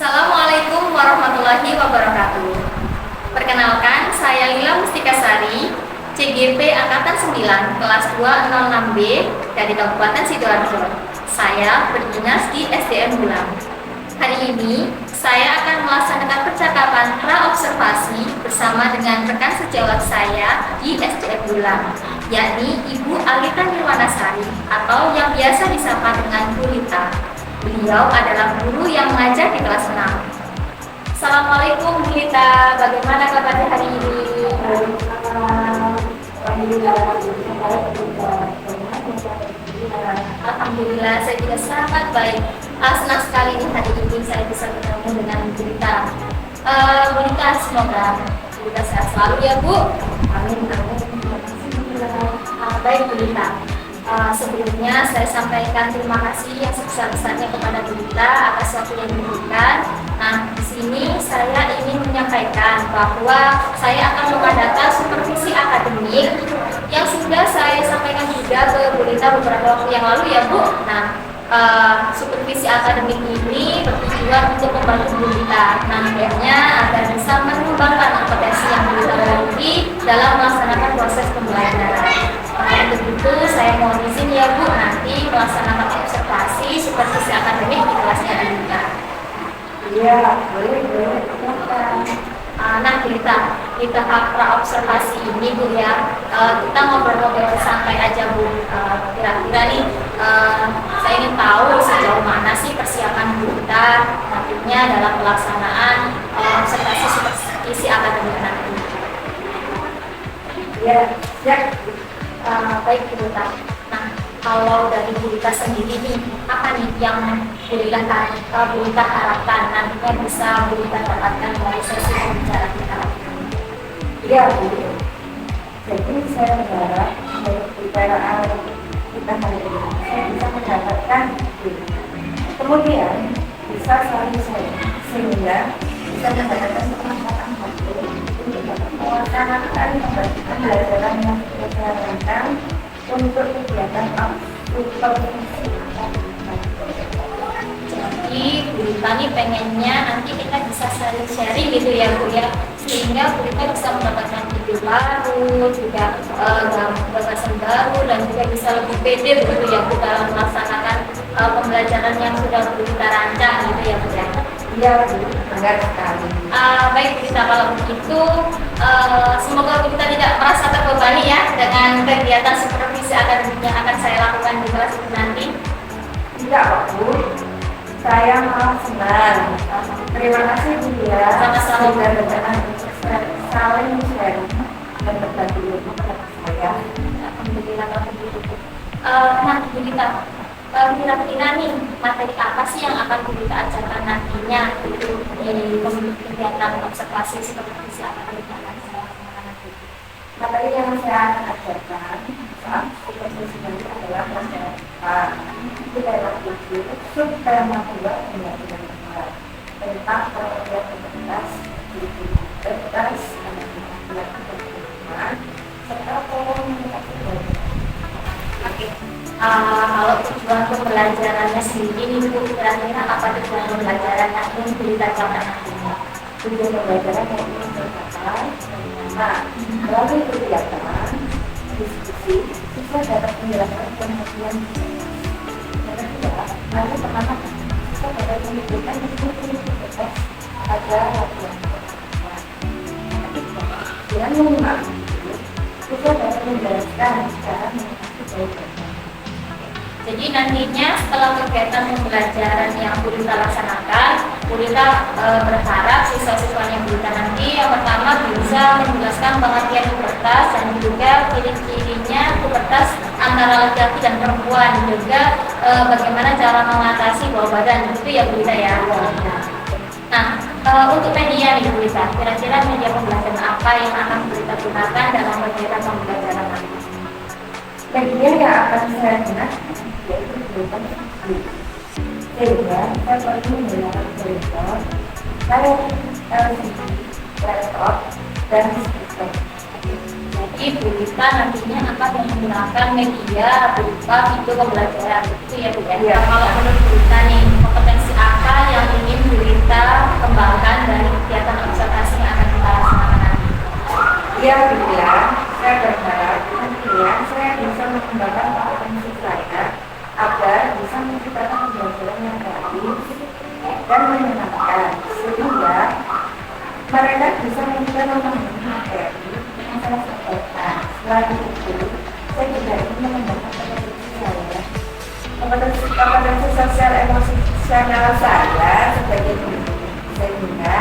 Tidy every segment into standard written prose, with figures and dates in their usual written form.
Assalamualaikum warahmatullahi wabarakatuh. Perkenalkan, saya Lila Mustika Sari, CGP Angkatan 9, kelas 206B dari Kabupaten Sidoarjo. Saya berdinas di SDN Bulang. Hari ini, saya akan melaksanakan percakapan pra-observasi bersama dengan rekan sejawat saya di SDN Bulang, yakni Ibu Alita Nirwanasari atau yang biasa disapa dengan Bu Lita. Beliau adalah guru yang mengajar di kelas 6. Assalamualaikum Bu Lita, bagaimana kabarnya hari ini? Alhamdulillah, saya juga sangat baik. Senang sekali nih hari ini saya bisa bertemu dengan Bu Lita. Bu Lita, semoga Bu Lita sehat selalu ya Bu. Amin. Baik Bu Lita. Sebelumnya saya sampaikan terima kasih yang sebesar-besarnya kepada Bu Lita atas waktu yang diberikan. Nah, di sini saya ingin menyampaikan bahwa saya akan mengadakan supervisi akademik yang sudah saya sampaikan juga ke Bu Lita beberapa waktu yang lalu ya Bu. Nah, supervisi akademik ini bertujuan untuk membantu Bu Lita nantinya agar bisa mengembangkan kompetensi yang Bu Lita miliki dalam melaksanakan proses pembelajaran. Untuk itu saya mohon izin ya Bu nanti melaksanakan observasi supervisi akademik di kelasnya Bu Lita. Iya, boleh. Nah di tahap pra-observasi ini Bu ya, kita ngobrol-ngobrol santai aja Bu. Kira-kira nih saya ingin tahu sejauh mana sih persiapan Bu Lita nantinya dalam pelaksanaan observasi supervisi akademik nanti. Iya, ya. Baik Bu Lita. Nah, kalau dari Bu Lita sendiri nih, apa nih yang Bu Lita harapkan nantinya bisa Bu Lita dapatkan dari sesi pembicaraan kita? Iya, Bu. Jadi saya berharap dari pembicaraan kita hari ini saya bisa mendapatkan kemudian bisa saling sharing sehingga bisa mendapatkan kesempatan waktu untuk melaksanakan pembelajaran yang kita rancang untuk kegiatan supervisi. Jadi Bu Lita nih pengennya nanti kita bisa sharing gitu ya Bu ya, sehingga Bu Lita bisa mendapatkan ide baru, juga gagasan baru dan juga bisa lebih pede gitu ya Bu dalam melaksanakan pembelajaran yang sudah Bu Lita rancang gitu ya Bu ya. Iya, benar sekali. Baik Bu Lita, kalau begitu semoga Bu Lita tidak merasa terbebani ya dengan kegiatan supervisi akademik yang akan saya lakukan di kelas itu nanti. Tidak, Bu. Saya malah senang. Terima kasih Bu ya. Sama-sama. Sudah berkenan saling sharing dan berbagi ilmu kepada saya. Alhamdulillah kalau begitu. Nah Bu Lita, kira-kira nih materi apa sih yang akan Bu Lita ajarkan nantinya itu di kegiatan observasi supervisi akademik yang akan saya laksanakan nanti? Materi yang saya akan ajarkan saat supervisi nanti adalah pelajaran itu dalam buku subtema 2 undang-undang tentang pengertian identitas, identitas, serta komunikasi. Oke. Kalau tujuan pembelajarannya sendiri nih Bu, kira-kira apa tujuan pembelajaran yang ingin Bu Lita capai nantinya? Tujuan pembelajaran yang ingin tercapai, melalui kegiatan diskusi, siswa dapat menjelaskan pengertian. Lalu pertama, kita dapat menunjukkan identitas pada latihan. Dengan menyimak, siswa dapat menjelaskan cara mengikuti belajar. Jadi nantinya setelah kegiatan pembelajaran yang Bu Lita laksanakan, Bu Lita berharap siswa-siswa yang Bu Lita nanti yang pertama bisa menjelaskan pengertian pubertas dan juga ciri-cirinya pubertas antara laki-laki dan perempuan, juga bagaimana cara mengatasi bau badan, itu ya Bu Lita ya. Nah, untuk media nih Bu Lita, kira-kira media pembelajaran apa yang akan Bu Lita gunakan dalam kegiatan pembelajaran nanti? Media yang akan saya gunakan yaitu berupa video. Sehingga saya perlu menggunakan monitor, saya LCD, laptop, dan speaker. Jadi Bu Lita nantinya akan menggunakan media berupa video pembelajaran, itu ya Bu ya. Iya. Kalau menurut Bu Lita nih, kompetensi apa yang yang ingin Bu Rita kembangkan dari kegiatan observasi yang akan kita laksanakan nanti? Iya, Bunda. Saya berharap nantinya saya bisa mengembangkan kompetensi saya agar bisa menciptakan pembelajaran yang baik dan menyenangkan, sehingga mereka bisa memahami materi yang saya sampaikan. Selain itu, saya juga ingin mengembangkan kompetensi saya, kompetensi sosial emosional saya sebagai guru, sehingga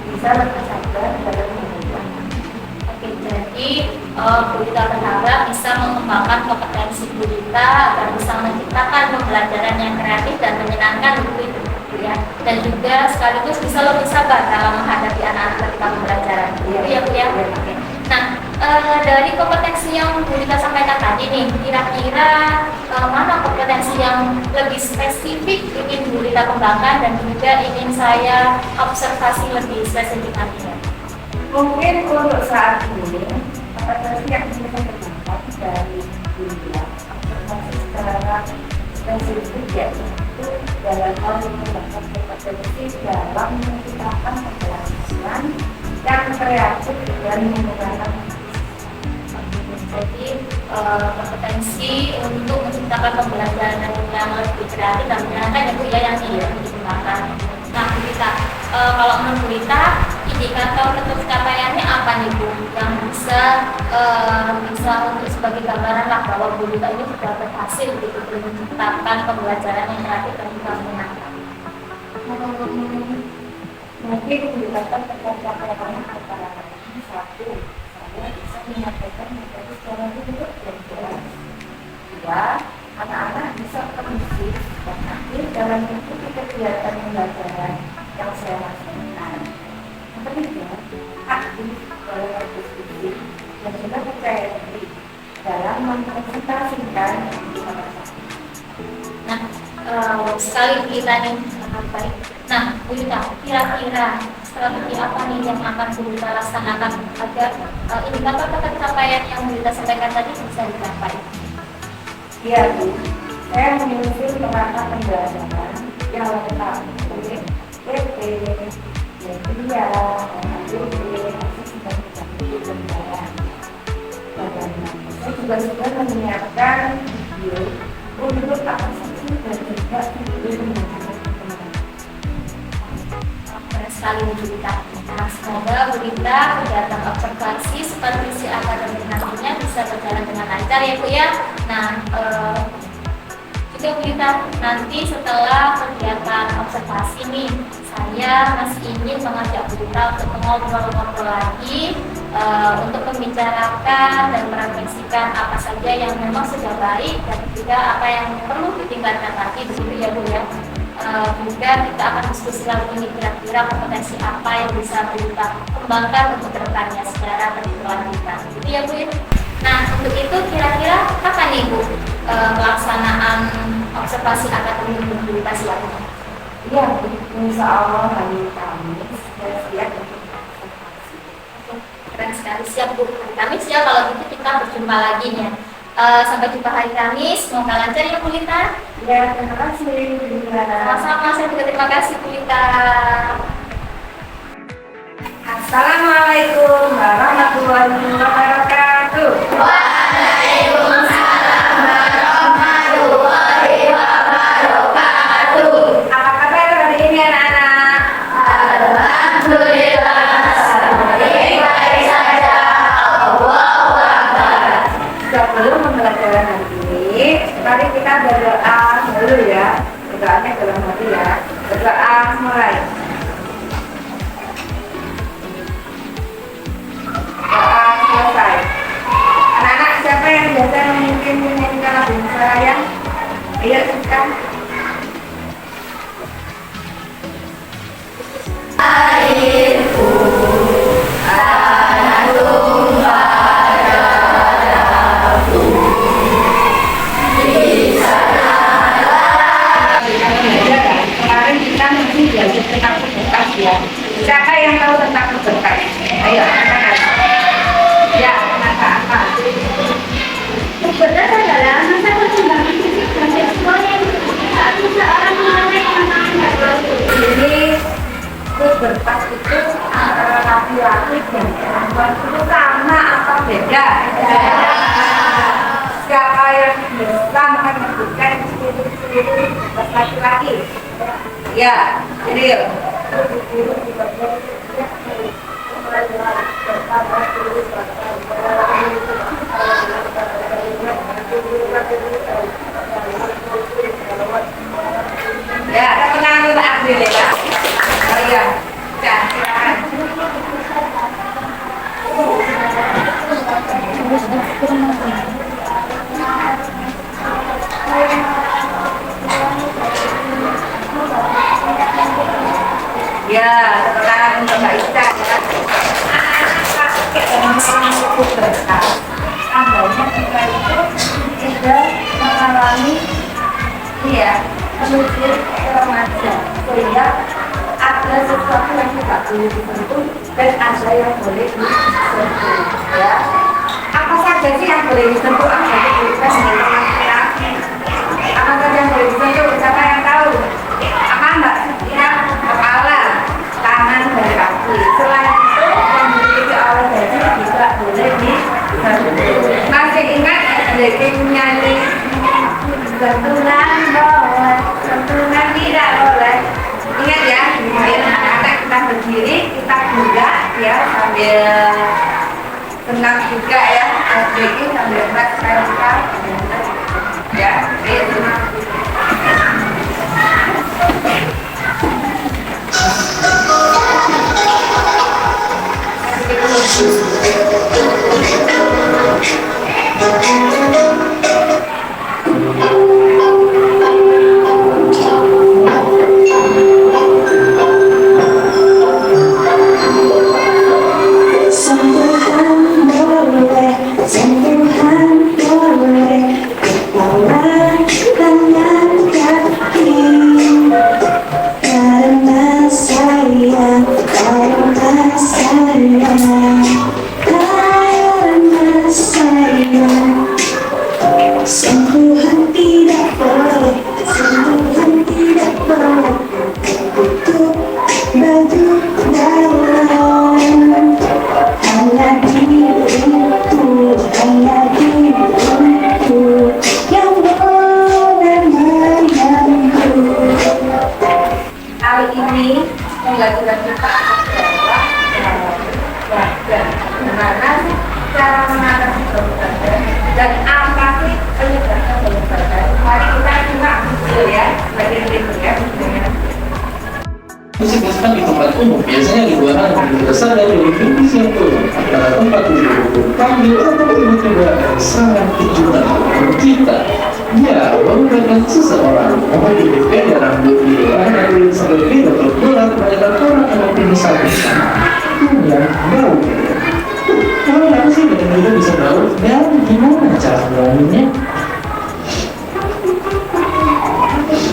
bisa lebih sabar dalam menjalankan. Oke, jadi Bu Rita berharap bisa mengembangkan kompetensi Bu Rita agar bisa menciptakan pembelajaran yang kreatif dan menyenangkan begitu ya. Dan juga sekaligus bisa lebih sabar dalam menghadapi anak-anak ketika pembelajaran. Gitu ya Bu ya. Oke. Nah, dari kompetensi yang Bu Rita sampaikan tadi nih, kira-kira mana kompetensi yang lebih spesifik ingin Bu Rita kembangkan dan juga ingin saya observasi lebih spesifik nantinya? Mungkin untuk saat ini kompetensi yang bisa terdapat dari dunia observasi secara spesifik yaitu dalam hal mengembangkan kompetensi dalam menciptakan pembelajaran yang kreatif dan menggunakan. Jadi kompetensi untuk menciptakan pembelajaran yang lebih kreatif dan menyenangkan ya Bu ya yang digunakan. Nah Bu Rita, kalau menurut Bu Rita, indikator pencapaiannya apa nih Bu yang bisa untuk sebagai gambaran lah bahwa Bu Rita ini sudah berhasil gitu menciptakan pembelajaran yang kreatif dan juga menyenangkan? Mungkin dikatakan pencapaiannya antara lain satu, saya bisa menyampaikan materi secara duduk dan jelas. Dua, anak-anak bisa kondusif dan aktif dalam mengikuti kegiatan pembelajaran yang saya laksanakan. Yang ketiga, aktif dalam berdiskusi dan juga percaya diri dalam mempresentasikan informasi. Nah, sekali kita nih baik. Nah, Bu Rita, kira-kira strategi apa nih yang akan Bu Rita laksanakan agar indikator pencapaian yang Bu Rita sampaikan tadi bisa dicapai? Iya Bu, saya menyusun penata pembelajaran yang lengkap oleh PP, media, ADB, asesmen pembelajaran. Saya juga sudah menyiapkan video untuk aksesi dan juga video pembelajaran. Sekali Bu Rita. Nah, semoga Bu Rita kegiatan observasi supervisi akademik nantinya bisa berjalan dengan lancar ya Bu ya. Nah, juga Bu Rita, nanti setelah kegiatan observasi nih, saya masih ingin mengajak Bu Rita untuk ngobrol-ngobrol lagi untuk membicarakan dan merefleksikan apa saja yang memang sudah baik dan juga apa yang perlu ditingkatkan lagi begitu ya Bu ya. Juga kita akan diskusi lagi ini kira-kira kompetensi apa yang bisa kita kembangkan untuk kedepannya secara berkelanjutan. Gitu ya Bu. Nah untuk itu kira-kira kapan nih Bu pelaksanaan observasi akademik untuk kita siap? Iya Bu, insya Allah hari Kamis saya siap untuk observasi. Keren sekali, siap Bu. Hari Kamis ya, kalau gitu kita berjumpa lagi ya. Sampai jumpa hari Kamis, semoga lancar ya Bu Rita. Ya, terima kasih Bu Rita. Sama-sama, saya juga terima kasih Bu Rita. Assalamualaikum warahmatullahi wabarakatuh. Waalaikumsalam warahmatullahi wabarakatuh. Apa kabar hari ini anak-anak? Alhamdulillah, baik saja. Allahu Akbar. Sebelum pembelajaran hari ini, mari kita berdoa dulu ya. Berdoanya dalam hati ya. Berdoa mulai. Doa selesai. Anak-anak siapa yang biasa mungkin menyanyikan lagu sayang? Ayo silakan. Airku tanah tumpah darahku di sana. Kemarin kita mungkin belajar tentang keberkas ya. Siapa yang tahu tentang keberkas? Ayo, anak-anak. Ya, apa? Keberkas adalah masa perkembangan fisik dan seksual yang diikuti saat seseorang mengalami pasangan baru. Ini Itu sama atau beda? Siapa yang bisa menyebutkan ciri-ciri laki-laki? Ya, Cyril. Ya, tenang dulu April ya. Oh iya, ya, silakan. Ya, sekarang untuk Mbak Ica ya. Orang-orang itu berkah. Tandanya kita itu sudah mengalami menuju remaja, sehingga ada sesuatu yang tidak boleh disentuh dan ada yang boleh disentuh. Ya, apa saja sih yang boleh disentuh? Apa saja yang boleh disentuh? Apa saja yang boleh disentuh? Siapa yang tahu? Apa Mbak? Ya, kepala, tangan, dan kaki. Selain itu yang dimiliki oleh bayi juga boleh disentuh. Masih ingat SD nyanyi sentuhan boleh, sentuhan tidak boleh. Ingat ya, anak-anak kita berdiri, kita gerak ya sambil tenang juga ya. Jadi sambil gerak ya, itu. Sentuhan tidak boleh, sentuhan tidak boleh. Tutup baju dalam. Hanya diriku, hanya diriku yang boleh menyentuh. Kali ini pembelajaran kita adalah bagaimana sih cara mengatasi bau badan dan apa sih penyebabnya bau badan. Mari kita simak video ya, bagian berikutnya videonya. Kan di tempat umum biasanya di ruangan yang besar dari definisi yang turun antara tempat duduk panggil atau tiba-tiba sangat kejutan untuk kita. Ya, bau badan seseorang mau berbeda rambut di luar dari sampai beda berbulan pada orang ataupun misalnya punya bau. Kalau apa sih badan kita bisa bau dan gimana cara menguranginya?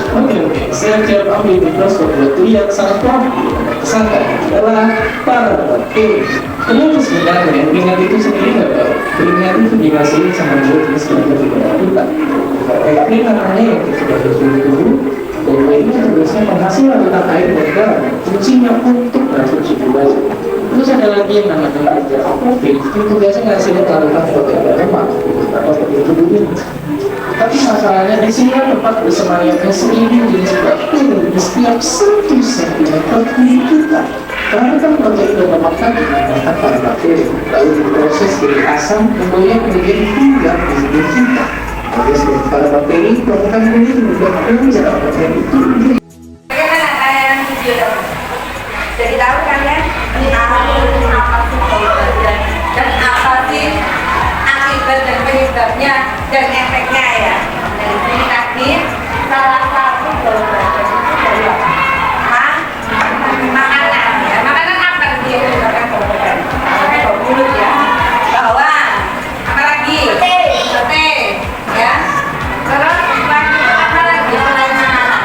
Oke, saya jawab ambil mikroskop buat lihat sangat proaktif. Kesangka adalah para bakteri. Kenapa sebenarnya keringat itu sendiri nggak bau? Keringat itu dikasih sama jenis sebagai kita. Bakteri namanya yang sudah tubuh. Bahwa ini tugasnya penghasil tentang air dan garam. Fungsinya untuk mencuci baju. Terus ada lagi yang namanya apokrif. Itu biasanya ngasih larutan protein lemak atau protein tubuh ini. Tapi masalahnya di sini tempat bersemayamnya seiring jenis bakteri di setiap 1 cm tubuh kita. Karena kan protein dan lemak tadi menggunakan para bakteri lalu diproses dari asam kemudian menjadi hingga di tubuh kita. Jadi para bakteri melakukan ini juga bisa bakteri itu. Bagaimana kalian video? Jadi tahu kalian apa sih bau badan dan apa sih akibat dan penyebabnya dan efeknya ya. Dari sini tadi salah satu bau badan itu dari apa? Makanan ya. Makanan apa sih yang menyebabkan bau badan? Bau mulut ya. Bawang. Apa lagi? Sate. Ya. Terus apa lagi selain makanan?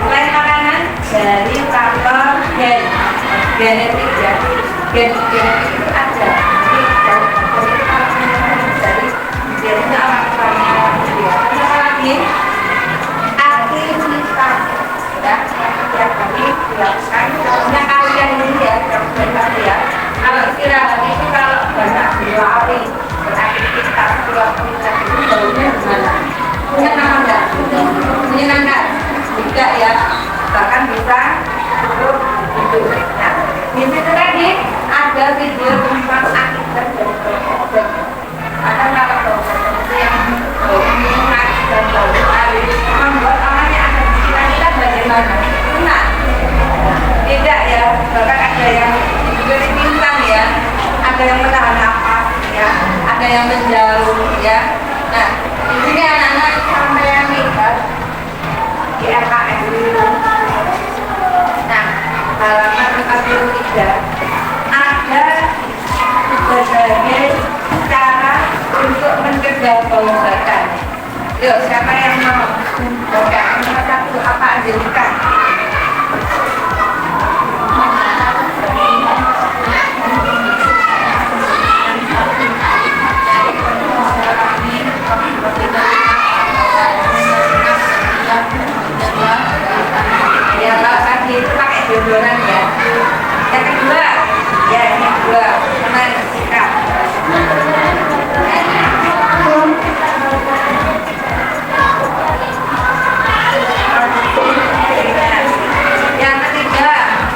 Selain makanan dari faktor genetik ya. Genetik itu ada. Jadi Yuk, siapa yang mau? Oke, nomor 1 apa Angelika? Ya, kalau tadi itu pakai deodoran ya. Yang kedua, ya yang kedua, teman Jessica. Yang ketiga,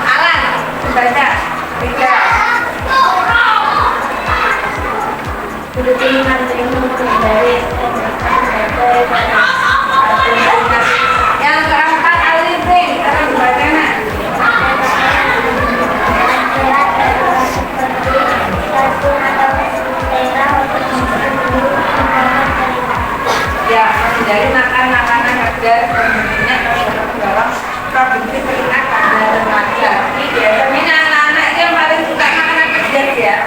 Alan, baca 3. Sudah pilihan dari Yang keempat, Alifin, sekarang dibaca nak. Ya, menghindari makan makanan pedas dan berminyak dalam produksi telinga pada remaja. Biasanya anak-anak itu yang paling suka makanan pedas ya.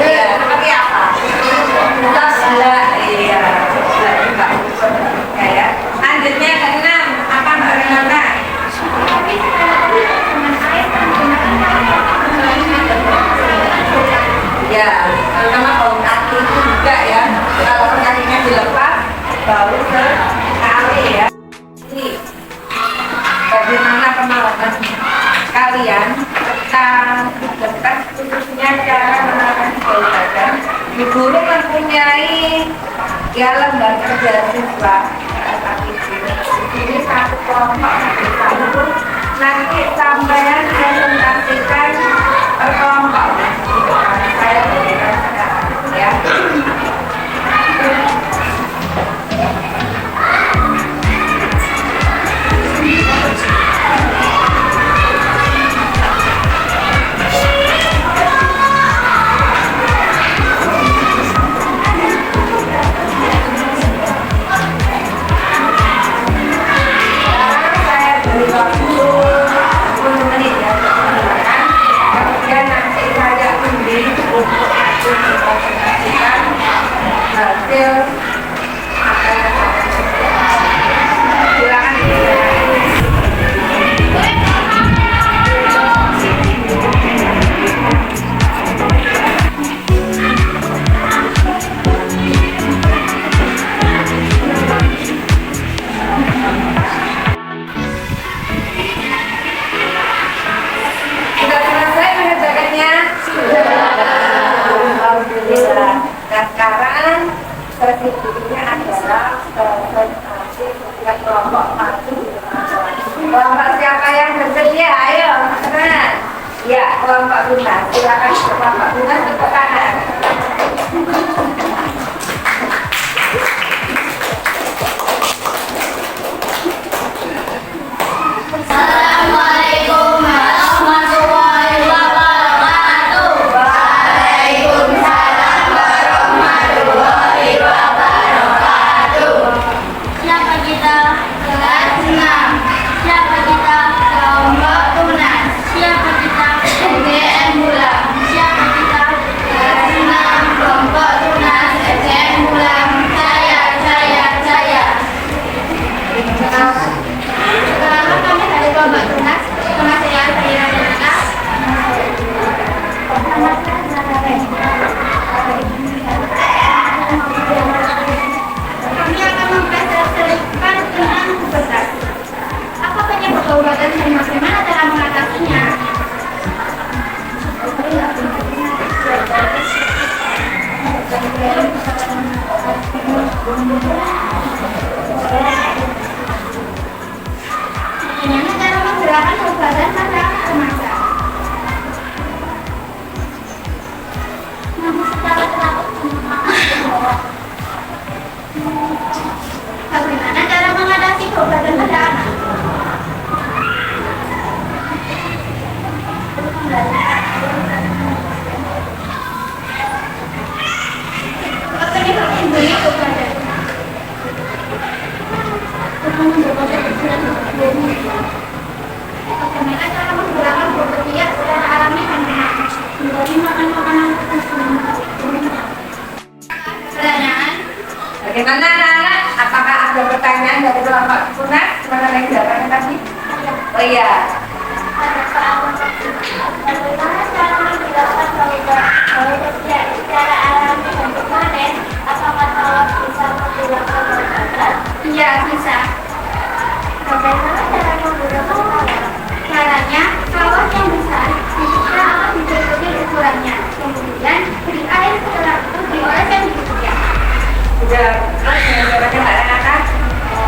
Iya, seperti apa? Gula, iya, gula juga. Ya. Lanjutnya ke-6, apa Mbak Renata? Ya, terutama bau kaki itu juga ya. Kalau kakinya dilepas, baru ke kali ya. Ini bagaimana pengalaman kalian ketika khususnya cara menangani bau badan? Di guru mempunyai ya lembar kerja siswa ini satu kelompok nanti sampean presentasikan per kelompok. Saya berikan sekarang ya. Saya beri waktu 10 menit ya. Kemudian nanti saya undi untuk presentasikan hasil apa yang silakan sudah selesai mengerjakannya? Sudah. Alhamdulillah. Nah sekarang sesi berikutnya adalah presentasi setiap kelompok maju. Kelompok siapa yang bersedia? Ayo, teman. Ya, kelompok Lunas. Silakan kelompok Lunas ke kanan. Assalamualaikum warahmatullahi wabarakatuh. Waalaikumsalam warahmatullahi wabarakatuh. Siapa kita? Kelas 6. Siapa kita? Kelompok Tunas. Siapa kita? SDN Bulang. Siapa kita? Kelas 6 kelompok Tunas SDN Bulang. Saya. Perkenalkan kami dari kelompok Tunas. Nama saya Renata. Kami akan mempresentasikan tentang pubertas. Apa penyebab bau badan dan bagaimana cara mengatasinya? Bagaimana cara menggerakkan bau badan pada anak remaja? Namun secara teratur. Bagaimana cara mengatasi bau badan pada anak? Apa penyebab timbulnya bau badan? Bagaimana cara menggerakkan bau ketiak secara alami dan benar? Hindari makan makanan tertentu. Pertanyaan. Bagaimana anak-anak? Apakah ada pertanyaan dari kelompok Puna mengenai jawabannya tadi? Oh iya. Bagaimana cara menjelaskan bahwa kerja secara alami dan permanen? Apakah tawaf bisa menggunakan obat? Iya, bisa. Bagaimana cara menggunakan tawaf? Caranya, tawaf yang besar jika akan diikuti ukurannya. Kemudian, beri air setelah itu dioleskan di kulit. Sudah, terus jawabannya Mbak Renata.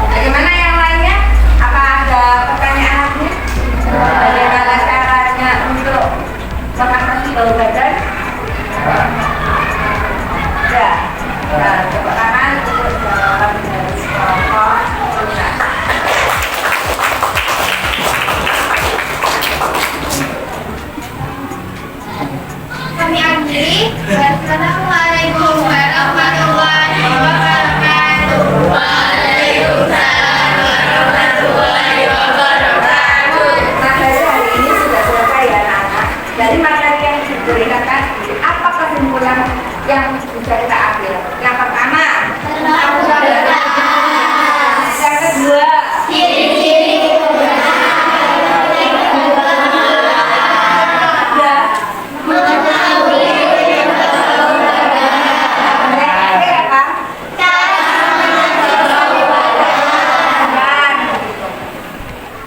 Bagaimana yang lainnya? Apa ada pertanyaan lagi? Bagaimana caranya untuk mengatasi bau badan? Ya, tepuk tangan untuk jawaban dari kelompok Puna. Kami akhiri. Wassalamualaikum warahmatullahi wabarakatuh. Waalaikumsalam warahmatullahi wabarakatuh. Materi hari ini sudah selesai ya anak-anak. Dari materi yang diberikan tadi, apa kesimpulan yang bisa kita ambil? Yang pertama, yang kedua,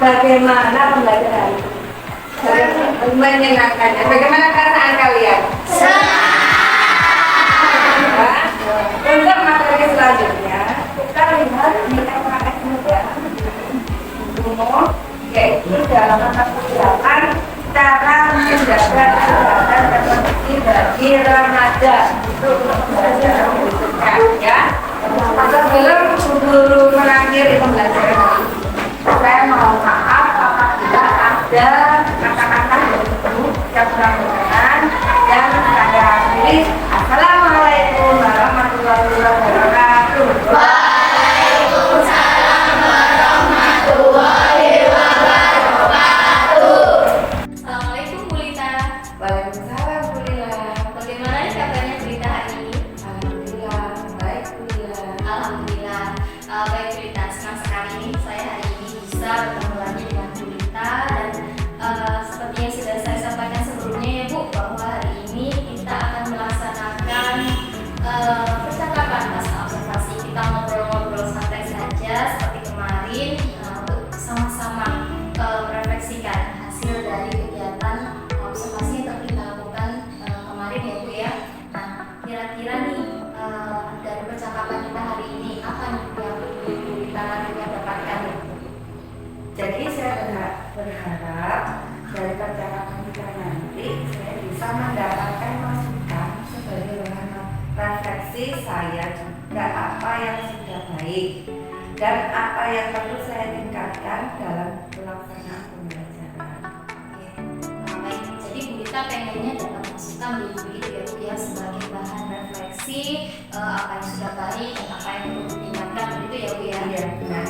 bagaimana pembelajaran? Menyenangkannya. Bagaimana perasaan kalian? Untuk materi selanjutnya, kita lihat di MKS muda umum, yaitu dalam mata pelajaran cara menjaga kesehatan reproduksi bagi remaja. Itu pembelajaran berikutnya, ya. Sebelum guru mengakhiri pembelajaran ini, saya mohon maaf apabila ada kata-kata yang kurang berkenan dan saya akhiri. Assalamualaikum warahmatullahi wabarakatuh. Waalaikumsalam warahmatullahi wabarakatuh. Assalamualaikum Bu Lita. Waalaikumsalam Bu Lila. Bagaimana kabarnya Bu Lita hari ini? Alhamdulillah baik Bu Lila. Alhamdulillah. Baik Bu Lita, senang sekali saya hari ini bisa bertemu lagi dengan Bu Lita dan seperti yang sudah saya sampaikan sebelumnya ya Bu, bahwa hari ini kita akan melaksanakan percakapan masalah observasi. Kita ngobrol-ngobrol santai saja seperti kemarin untuk sama-sama merefleksikan hasil dari kegiatan observasi yang telah kita lakukan kemarin ya Bu ya. Nah, kira-kira nih dari percakapan kita hari ini apa nih yang Bu Lita nantinya dapatkan nih? Jadi saya berharap dari percakapan kita nanti saya bisa mendapatkan masukan sebagai bahan refleksi saya juga apa yang sudah baik dan apa yang perlu saya tingkatkan dalam pelaksanaan pembelajaran. Baik, jadi Bu Lita pengennya dapat masukan dari Bu Lita ya Bu ya sebagai bahan refleksi apa yang sudah baik dan apa yang perlu ditingkatkan begitu ya Bu ya. Iya, benar.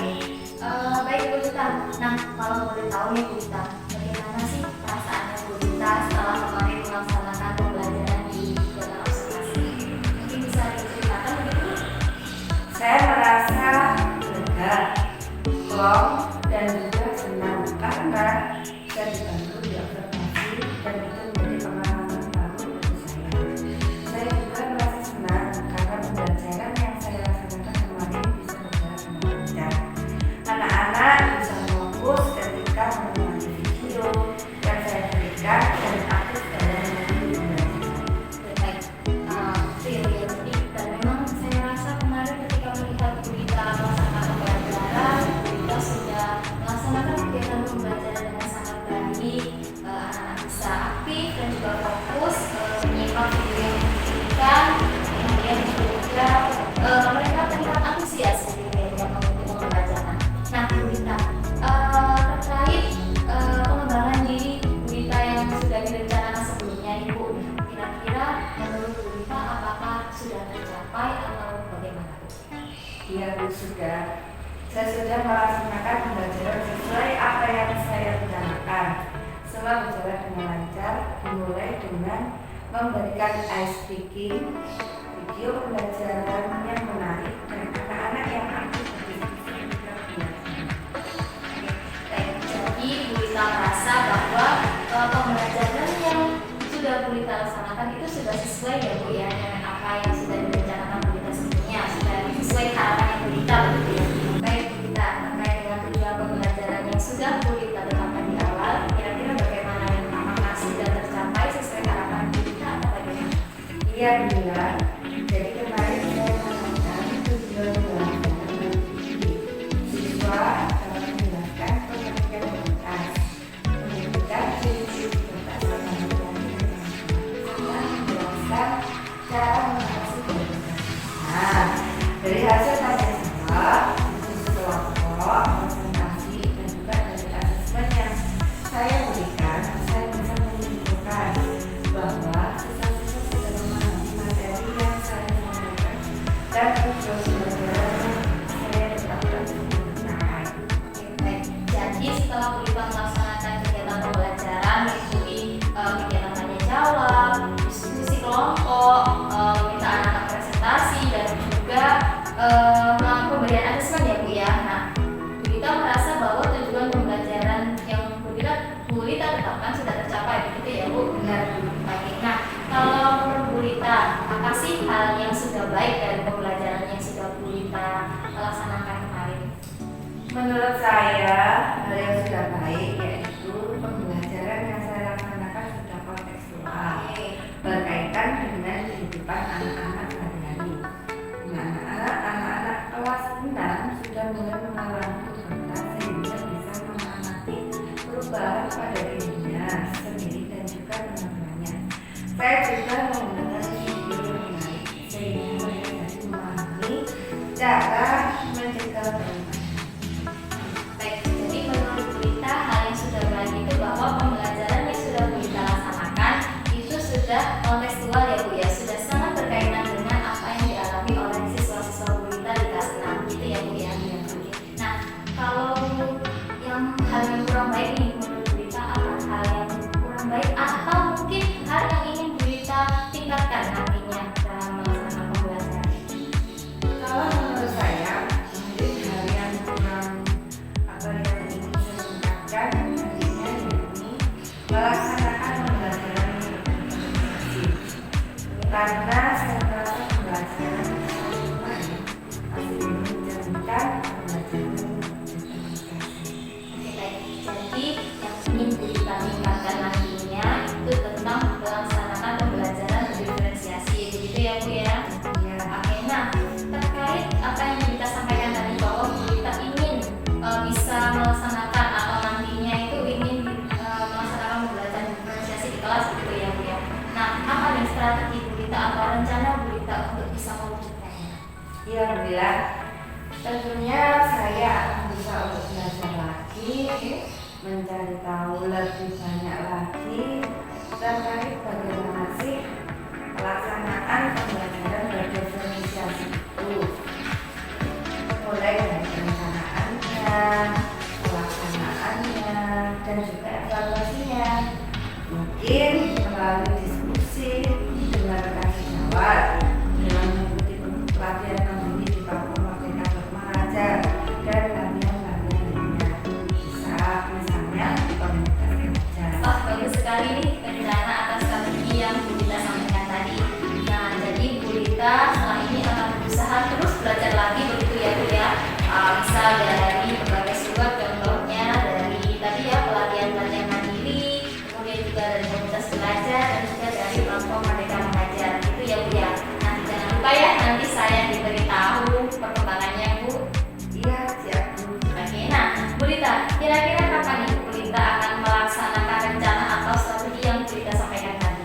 Baik Bu Lita. Nah, kalau boleh tahu nih Bu Lita, bagaimana sih perasaannya Bu Lita setelah kemarin melaksanakan pembelajaran di kegiatan observasi? Mungkin bisa diceritakan begitu? Saya merasa lega, plong, dan juga senang karena saya dibantu di observasi dan itu menjadi pengalaman baru bagi saya. Saya juga merasa senang karena pembelajaran yang saya laksanakan kemarin bisa berjalan dengan lancar. Anak-anak bisa fokus ketika menonton video yang saya berikan dan aktif dalam mengambil pembelajaran. Baik, itu ya Bu ya. Jadi, dan memang saya rasa kemarin ketika melihat Bu Lita melaksanakan pembelajaran, Bu Lita sudah melaksanakan kegiatan pembelajaran dengan sangat baik. Anak-anak bisa aktif dan juga fokus menyimak video yang diberikan. Kemudian juga mereka terlihat antusias gitu ya dalam mengikuti pembelajaran. Nah, Bu Lita, terkait pengembangan diri Bu Lita yang sudah direncanakan sebelumnya nih Bu, kira-kira menurut Bu Lita apakah sudah tercapai atau bagaimana Bu? Iya Bu, sudah. Saya sudah melaksanakan pembelajaran sesuai apa yang saya rencanakan. Semua berjalan dengan lancar, dimulai dengan memberikan ice breaking, video pembelajaran yang menarik dan anak-anak yang aktif berdiskusi Bu Lita laksanakan itu sudah sesuai ya Bu ya dengan apa yang sudah direncanakan Bu Lita sebelumnya, sudah sesuai harapan Bu Lita begitu ya. Baik Bu Lita, terkait dengan tujuan pembelajaran yang sudah Bu Lita tetapkan di awal, kira-kira bagaimana dan apakah sudah tercapai sesuai harapan Bu Lita atau bagaimana? Iya Bila, jadi kemarin saya menanyakan tujuan pelajaran bagi siswa dalam menjelaskan pengertian tuntas, menunjukkan ciri-ciri tuntas pengertian serta menjelaskan cara mengatasi tuntas. Nah, dari hasil tanya jawab, diskusi kelompok, presentasi, dan juga dari asesmen yang saya berikan, saya bisa menyimpulkan bahwa siswa-siswa sudah memahami materi yang saya sampaikan dan tujuan pembelajaran yang saya tetapkan menggunakan. Oke, baik. Jadi setelah Bu Lita melaksanakan kegiatan pembelajaran mengikuti kegiatan tanya jawab, diskusi kelompok, minta anak-anak presentasi dan juga pemberian asesmen ya Bu ya. Nah, Bu Lita merasa bahwa tujuan pembelajaran yang Bu Lita tetapkan sudah tercapai begitu ya Bu? Benar. Baik. Nah, kalau menurut Bu Lita, apa sih hal yang sudah baik dari pembelajaran yang sudah Bu Lita laksanakan kemarin? Menurut saya, hal yang sudah baik yaitu pembelajaran yang saya laksanakan sudah kontekstual, berkaitan dengan kehidupan anak-anak sehari-hari. Di mana anak-anak kelas 6 sudah mulai mengalami pubertas sehingga bisa mengamati perubahan pada dirinya sendiri dan juga teman-temannya. Saya juga menggunakan video yang menarik sehingga mereka jadi memahami cara mencegah trauma. Baik, jadi menurut Bu Lita hal yang sudah baik itu bahwa pembelajaran yang sudah Bu Lita laksanakan itu sudah kontekstual ya Bu ya, sudah sangat berkaitan dengan apa yang dialami oleh siswa-siswa Bu Lita di kelas 6 gitu ya Bu ya. Nah, kalau yang hal yang kurang baik nih menurut Bu Lita apa hal yang kurang baik atau mungkin hal yang ingin Bu Lita tingkatkan nantinya dalam melaksanakan pembelajaran? Kalau menurut saya, mungkin hal yang kurang atau yang ingin saya tingkatkan nantinya yakni melaksanakan pembelajaran yang berkonsentrasi. Karena saya merasa pembelajaran yang kemarin masih belum mencerminkan pembelajaran yang berkonsentrasi. Oke, baik. Jadi yang ingin Bu Lita tingkatkan nantinya itu tentang melaksanakan pembelajaran berdiferensiasi begitu ya Bu ya. Ya, Oke, nah terkait apa yang kita sampaikan tadi bahwa Bu Lita ingin bisa melaksanakan atau nantinya itu ingin melaksanakan pembelajaran diferensiasi di kelas gitu ya Bu ya. Nah, apa nih strategi Bu Lita atau rencana Bu Lita untuk bisa mewujudkannya? ya Bila, tentunya saya akan bisa untuk belajar lagi, mencari tahu lebih banyak lagi terkait bagaimana sih pelaksanaan pembelajaran berdiferensiasi itu, mulai dari perencanaannya, pelaksanaannya, dan juga evaluasinya. Mungkin melalui diskusi dengan kasih jawab, dengan mengikuti pelatihan mandiri di platform Merdeka untuk Mengajar dan latihan-latihan lainnya. Bisa misalnya di komunitas belajar. Wah, bagus sekali nih rencana atas strategi yang Bu Lita sampaikan tadi. Nah, jadi Bu Lita setelah ini akan berusaha terus belajar lagi begitu ya Bu ya. Bisa dari berbagai sumber, contohnya dari tadi ya pelatihan-pelatihan mandiri, kemudian juga dari komunitas belajar dan juga dari platform Merdeka Mengajar gitu ya Bu ya. Nah, jangan lupa ya nanti saya diberitahu perkembangannya Bu. Iya, siap Bu. Oke, nah Bu Lita, kira-kira kapan nih Bu Lita akan melaksanakan rencana atau strategi yang Bu Lita sampaikan tadi?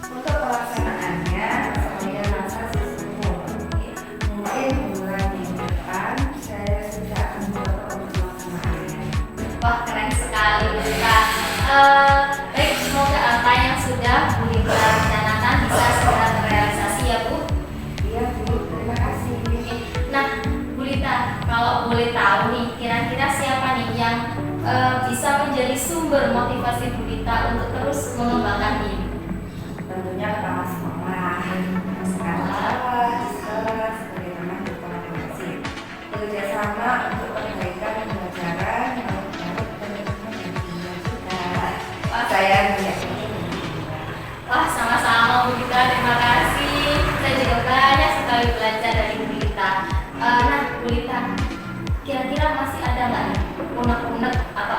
Untuk pelaksanaannya, saya rasa sesungguhnya mungkin bulan minggu depan saya sudah akan mencoba untuk pelaksanaannya. Wah, keren sekali Bu Lita. Baik, semoga apa yang sudah Bu Lita rencanakan bisa segera terrealisasi ya Bu. Iya Bu, terima kasih. Nah, Bu Lita, kalau boleh tahu nih, kira-kira siapa nih yang bisa menjadi sumber motivasi Bu Lita untuk terus mengembangkan diri? Tentunya pertama sekolah, sekolah sebagai teman berkolaborasi, bekerja sama untuk perbaikan pembelajaran yang baik dan juga. Saya meyakini. Wah, Sama-sama Bu Lita, terima kasih. Saya juga banyak sekali belajar dari Bu Lita. Nah Bu Lita, kira-kira masih ada nggak nih unek-unek atau